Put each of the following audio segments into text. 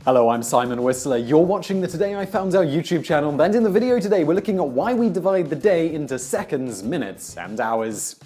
Hello, I'm Simon Whistler. You're watching the Today I Found Out YouTube channel, and in the video today we're looking at why we divide the day into seconds, minutes, and hours.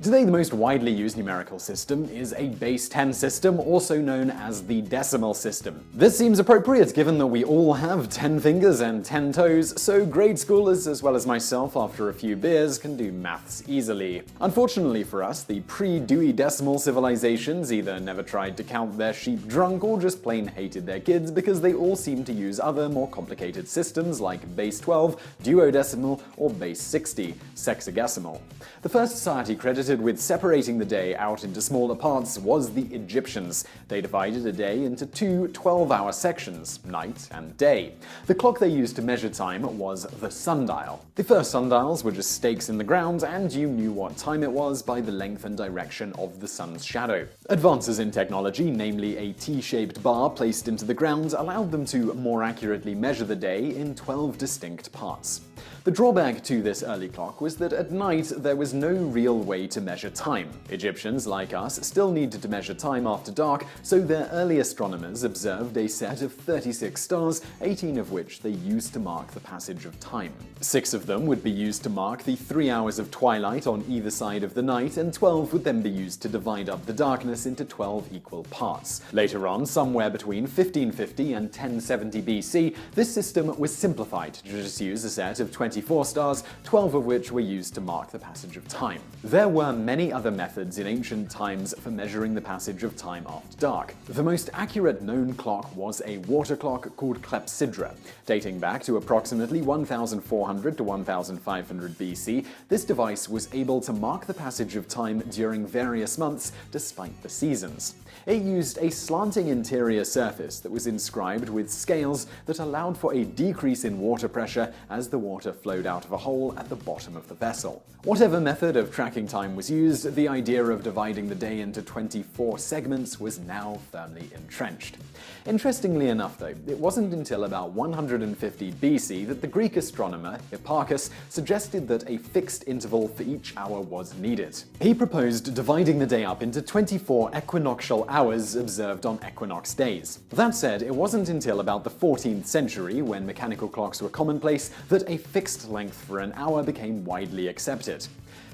Today, the most widely used numerical system is a base 10 system, also known as the decimal system. This seems appropriate given that we all have 10 fingers and 10 toes, so grade schoolers as well as myself after a few beers can do maths easily. Unfortunately for us, the pre-Dewey Decimal civilizations either never tried to count their sheep drunk or just plain hated their kids because they all seem to use other more complicated systems like base 12, duodecimal, or base 60, sexagesimal. The first society credited with separating the day out into smaller parts was the Egyptians. They divided a day into two 12-hour sections, night and day. The clock they used to measure time was the sundial. The first sundials were just stakes in the ground, and you knew what time it was by the length and direction of the sun's shadow. Advances in technology, namely a T-shaped bar placed into the ground, allowed them to more accurately measure the day in 12 distinct parts. The drawback to this early clock was that at night there was no real way to measure time. Egyptians, like us, still needed to measure time after dark, so their early astronomers observed a set of 36 stars, 18 of which they used to mark the passage of time. 6 of them would be used to mark the 3 hours of twilight on either side of the night, and 12 would then be used to divide up the darkness into 12 equal parts. Later on, somewhere between 1550 and 1070 BC, this system was simplified to just use a set of 24 stars, 12 of which were used to mark the passage of time. There were many other methods in ancient times for measuring the passage of time after dark. The most accurate known clock was a water clock called clepsydra. Dating back to approximately 1400 to 1500 BC, this device was able to mark the passage of time during various months despite the seasons. It used a slanting interior surface that was inscribed with scales that allowed for a decrease in water pressure as the water flowed out of a hole at the bottom of the vessel. Whatever method of tracking time was used, the idea of dividing the day into 24 segments was now firmly entrenched. Interestingly enough, though, it wasn't until about 150 BC that the Greek astronomer Hipparchus suggested that a fixed interval for each hour was needed. He proposed dividing the day up into 24 equinoctial hours observed on equinox days. That said, it wasn't until about the 14th century, when mechanical clocks were commonplace, that a fixed length for an hour became widely accepted.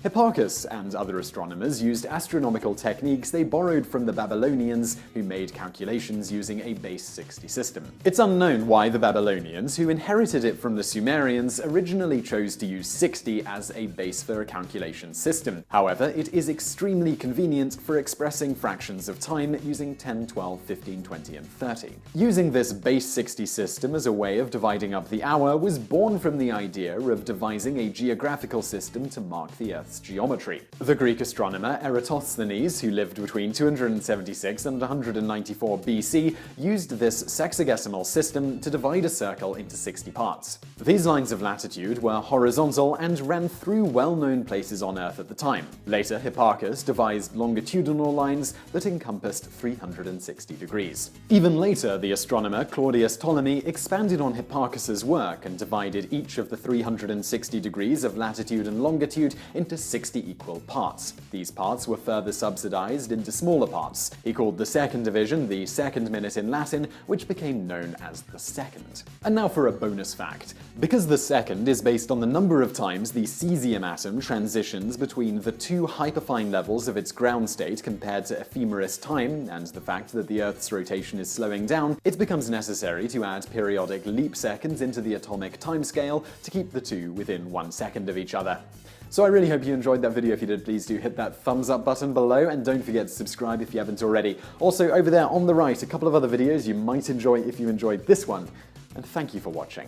Hipparchus and other astronomers used astronomical techniques they borrowed from the Babylonians, who made calculations using a base 60 system. It's unknown why the Babylonians, who inherited it from the Sumerians, originally chose to use 60 as a base for a calculation system. However, it is extremely convenient for expressing fractions of time using 10, 12, 15, 20, and 30. Using this base 60 system as a way of dividing up the hour was born from the idea of devising a geographical system to mark the Earth's geometry. The Greek astronomer Eratosthenes, who lived between 276 and 194 BC, used this sexagesimal system to divide a circle into 60 parts. These lines of latitude were horizontal and ran through well-known places on Earth at the time. Later, Hipparchus devised longitudinal lines that encompassed 360 degrees. Even later, the astronomer Claudius Ptolemy expanded on Hipparchus's work and divided each of the 360 degrees of latitude and longitude into 60 equal parts. These parts were further subsidized into smaller parts. He called the second division the second minute in Latin, which became known as the second. And now for a bonus fact. Because the second is based on the number of times the cesium atom transitions between the two hyperfine levels of its ground state compared to ephemeris time, and the fact that the Earth's rotation is slowing down, it becomes necessary to add periodic leap seconds into the atomic timescale to keep the two within 1 second of each other. So I really hope you enjoyed that video. If you did, please do hit that thumbs up button below, and don't forget to subscribe if you haven't already. Also, over there on the right, a couple of other videos you might enjoy if you enjoyed this one, and thank you for watching.